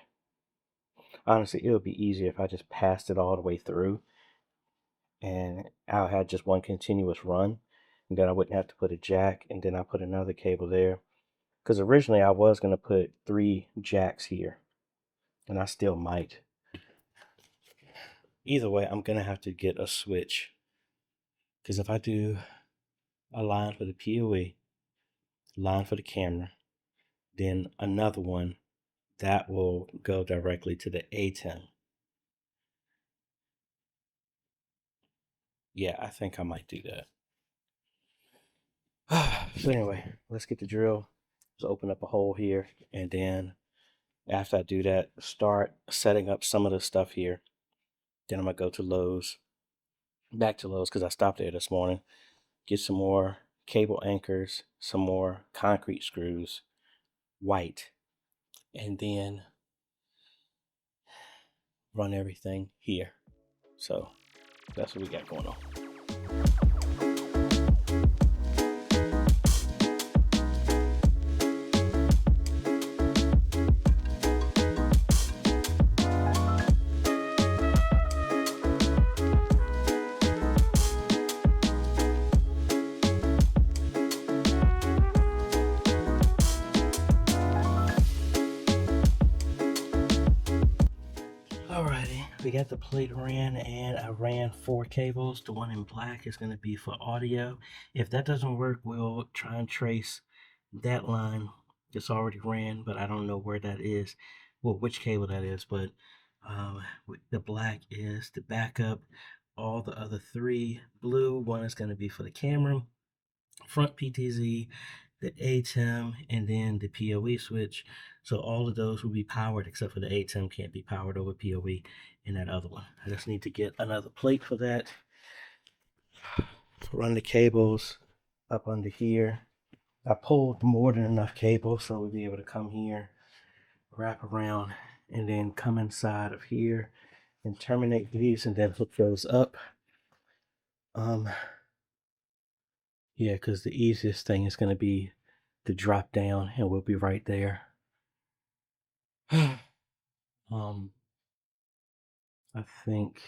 Honestly, it would be easier if I just passed it all the way through and I'll have just one continuous run, and then I wouldn't have to put a jack, and then I put another cable there. Because originally I was going to put 3 jacks here, and I still might. either way, I'm gonna have to get a switch, because if I do a line for the PoE, line for the camera, then another one that will go directly to the ATEM. Yeah, I think I might do that. So anyway, let's get the drill. Let's open up a hole here, and then after I do that, start setting up some of the stuff here. Then I'm gonna go to Lowe's, back to Lowe's, because I stopped there this morning. Get some more cable anchors, some more concrete screws, white, and then run everything here. So that's what we got going on. Alrighty, we got the plate ran, and I ran 4 cables. The one in black is going to be for audio. If that doesn't work, we'll try and trace that line that's already ran, but I don't know where that is, well, which cable that is, but the black is the backup. All the other 3 blue, one is going to be for the camera, front PTZ, the ATEM, and then the PoE switch. So all of those will be powered, except for the ATEM can't be powered over PoE in that other one. I just need to get another plate for that. Run the cables up under here. I pulled more than enough cable, so we'll be able to come here, wrap around, and then come inside of here and terminate these, and then hook those up. Yeah, because the easiest thing is going to be to drop down, and we'll be right there. I think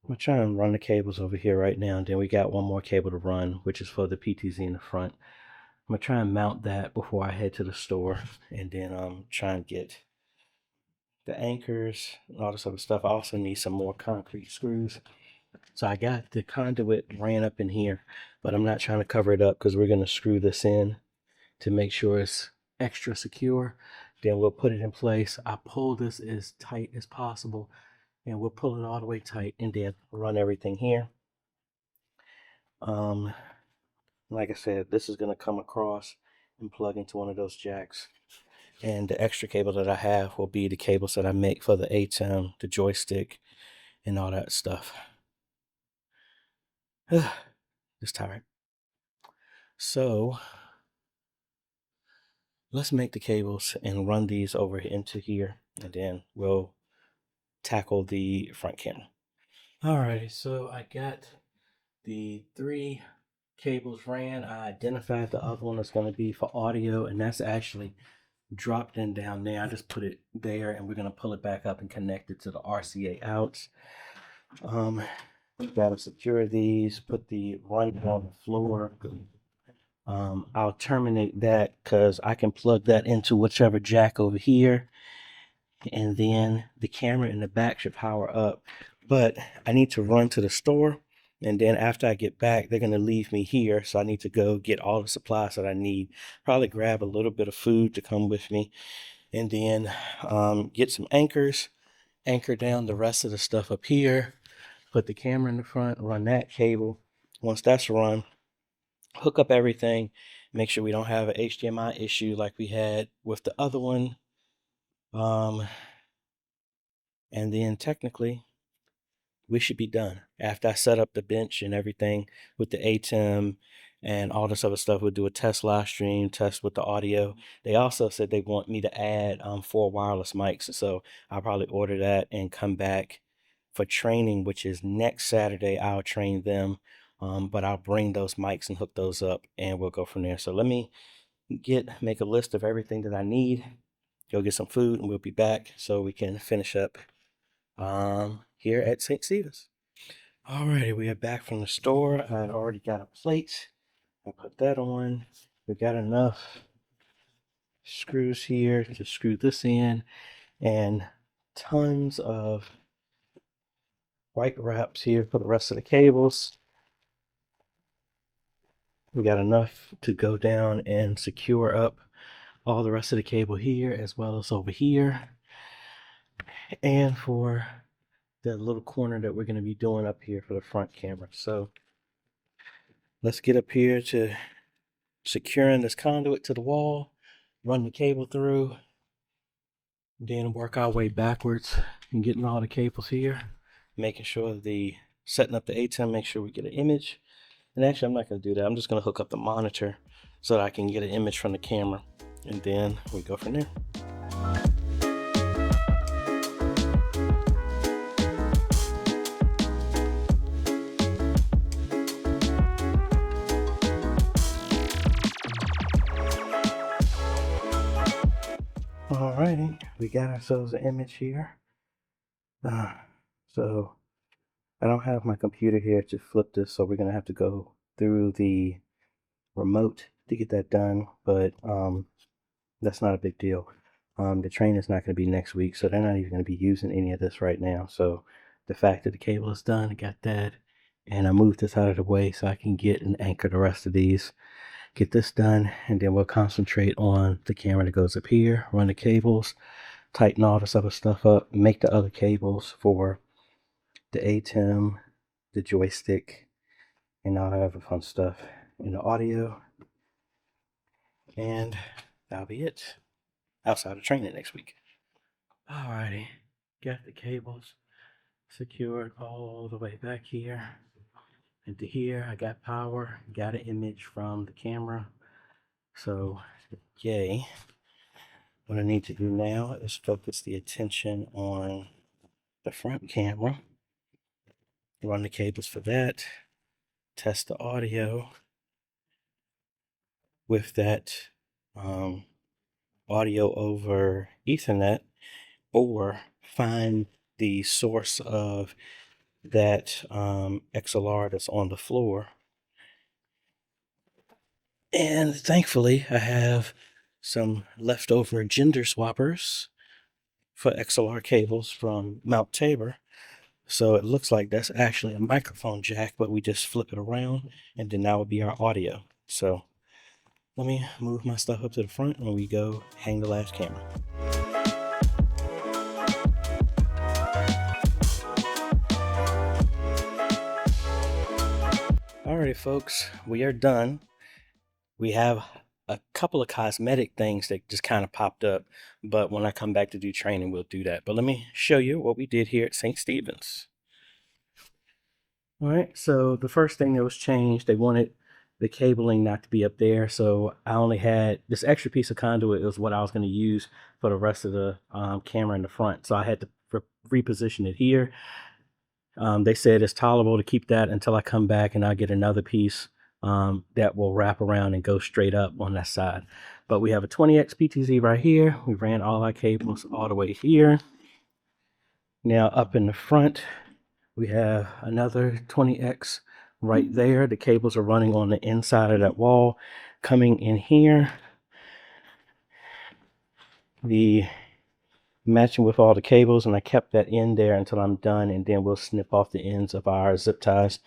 I'm gonna try and run the cables over here right now, and then we got one more cable to run, which is for the PTZ in the front. I'm gonna try and mount that before I head to the store, and then try and get the anchors and all this other stuff. I also need some more concrete screws. So I got the conduit ran up in here, but I'm not trying to cover it up because we're gonna screw this in to make sure it's extra secure. Then we'll put it in place. I pull this as tight as possible, and we'll pull it all the way tight, and then run everything here. Like I said, this is gonna come across and plug into one of those jacks. And the extra cable that I have will be the cables that I make for the ATEM, the joystick, and all that stuff. Just tired. So let's make the cables and run these over into here, and then we'll tackle the front camera. Alrighty, so I got the 3 cables ran. I identified the other one that's going to be for audio, and that's actually dropped in down there. I just put it there, and we're going to pull it back up and connect it to the RCA outs. Gotta secure these, put the run on the floor. I'll terminate that because I can plug that into whichever jack over here, and then the camera in the back should power up. But I need to run to the store, and then after I get back, they're gonna leave me here, so I need to go get all the supplies that I need. Probably grab a little bit of food to come with me, and then get some anchors, anchor down the rest of the stuff up here, put the camera in the front, run that cable. Once that's run, hook up everything, make sure we don't have an HDMI issue like we had with the other one. And then technically we should be done. After I set up the bench and everything with the ATEM and all this other stuff, we'll do a test live stream, test with the audio. They also said they want me to add 4 wireless mics, so I'll probably order that and come back for training, which is next Saturday. I'll train them, but I'll bring those mics and hook those up, and we'll go from there. So let me make a list of everything that I need, go get some food, and we'll be back so we can finish up here at St. Stephen's. Alrighty, we are back from the store. I had already got a plate. I put that on. We got enough screws here to screw this in, and tons of white wraps here for the rest of the cables. We got enough to go down and secure up all the rest of the cable here as well as over here. And for the little corner that we're going to be doing up here for the front camera. So let's get up here to securing this conduit to the wall, run the cable through, then work our way backwards and getting all the cables here, making sure setting up the ATEM, make sure we get an image. And actually, I'm not going to do that. I'm just going to hook up the monitor so that I can get an image from the camera, and then we go from there. Alrighty, we got ourselves an image here. So I don't have my computer here to flip this, so we're gonna have to go through the remote to get that done, but that's not a big deal. The train is not going to be next week, so they're not even going to be using any of this right now. So the fact that the cable is done, I got that, and I moved this out of the way so I can get and anchor the rest of these. Get this done, and then we'll concentrate on the camera that goes up here, run the cables, tighten all this other stuff up, make the other cables for the ATEM, the joystick, and all that other fun stuff in the audio. And that'll be it. Outside of training next week. Alrighty, got the cables secured all the way back here into here. I got power, got an image from the camera. So, yay. What I need to do now is focus the attention on the front camera. Run the cables for that. Test the audio with that audio over Ethernet, or find the source of that XLR that's on the floor. And thankfully, I have some leftover gender swappers for XLR cables from Mount Tabor. So it looks like that's actually a microphone jack, but we just flip it around, and then that would be our audio. So let me move my stuff up to the front and we go hang the last camera. Alrighty, folks, we are done. We have a couple of cosmetic things that just kind of popped up, but when I come back to do training, we'll do that. But let me show you what we did here at St. Stephen's. All right, so the first thing that was changed, they wanted the cabling not to be up there, so I only had this extra piece of conduit. It was what I was going to use for the rest of the camera in the front, so I had to reposition it here. They said it's tolerable to keep that until I come back and I get another piece that will wrap around and go straight up on that side. But we have a 20X PTZ right here. We ran all our cables all the way here. Now up in the front, we have another 20X right there. The cables are running on the inside of that wall. Coming in here, the matching with all the cables, and I kept that in there until I'm done, and then we'll snip off the ends of our zip ties.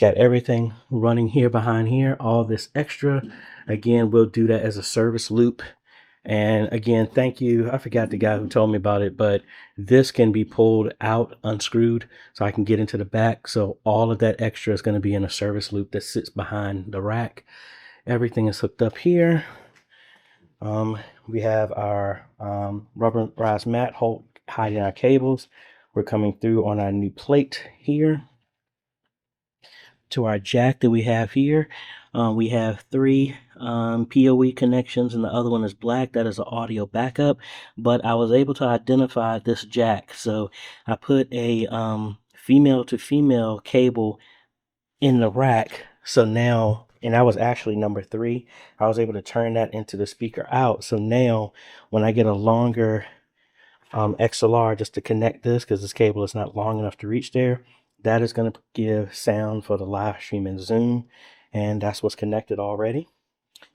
Got everything running here behind here. All this extra, again, we'll do that as a service loop. And again, thank you. I forgot the guy who told me about it, but this can be pulled out, unscrewed, so I can get into the back. So all of that extra is going to be in a service loop that sits behind the rack. Everything is hooked up here. We have our rubberized mat hiding our cables. We're coming through on our new plate here. To our jack that we have here, we have 3 PoE connections, and the other one is black. That is an audio backup, but I was able to identify this jack, so I put a female to female cable in the rack. So now, and that was actually number 3, I was able to turn that into the speaker out. So now when I get a longer XLR just to connect this, because this cable is not long enough to reach there, that is going to give sound for the live stream in Zoom, and that's what's connected already.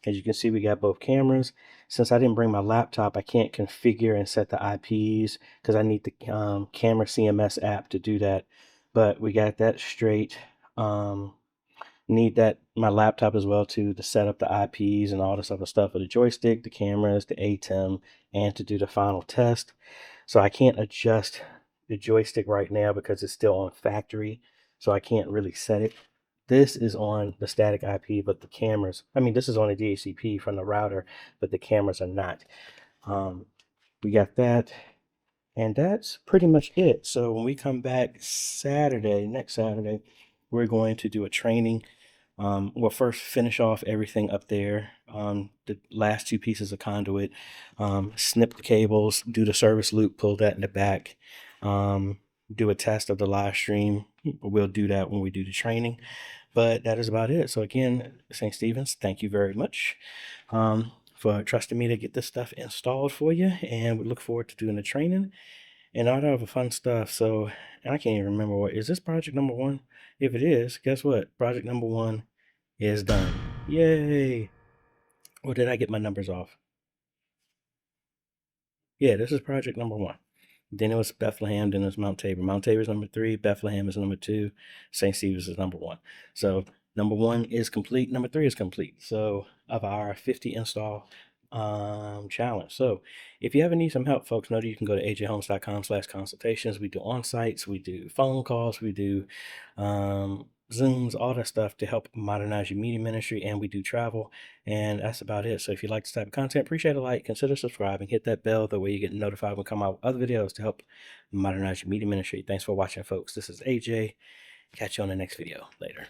As you can see, we got both cameras. Since I didn't bring my laptop, I can't configure and set the IPs because I need the camera CMS app to do that. but we got that straight. Need that my laptop as well to set up the IPs and all this other stuff for the joystick, the cameras, the ATEM, and to do the final test. So I can't adjust the joystick right now because it's still on factory, so I can't really set it. This is on the static IP, but the cameras, I mean, this is on a DHCP from the router, but the cameras are not. We got that, and that's pretty much it. So when we come back next Saturday, we're going to do a training. We'll first finish off everything up there, the last two pieces of conduit, snip the cables, do the service loop, pull that in the back, do a test of the live stream. We'll do that when we do the training, but that is about it. So again, St. Stephen's, thank you very much for trusting me to get this stuff installed for you, and we look forward to doing the training and all that other fun stuff. So, and I can't even remember is this project number 1? If it is, guess what? Project number 1 is done. Yay! Or did I get my numbers off? Yeah, this is project number 1. Then it was Bethlehem, then it was Mount Tabor. Mount Tabor is number 3, Bethlehem is number 2, St. Stephen's is number 1. So number 1 is complete, number 3 is complete. So of our 50 install challenge. So if you ever need some help, folks, know that you can go to ajhomes.com/consultations. We do on-sites, we do phone calls, we do Zooms, all that stuff to help modernize your media ministry, and we do travel, and that's about it. So if you like this type of content, appreciate a like, consider subscribing, hit that bell, the way you get notified when we come out with other videos to help modernize your media ministry. Thanks for watching, folks. This is AJ. Catch you on the next video. Later.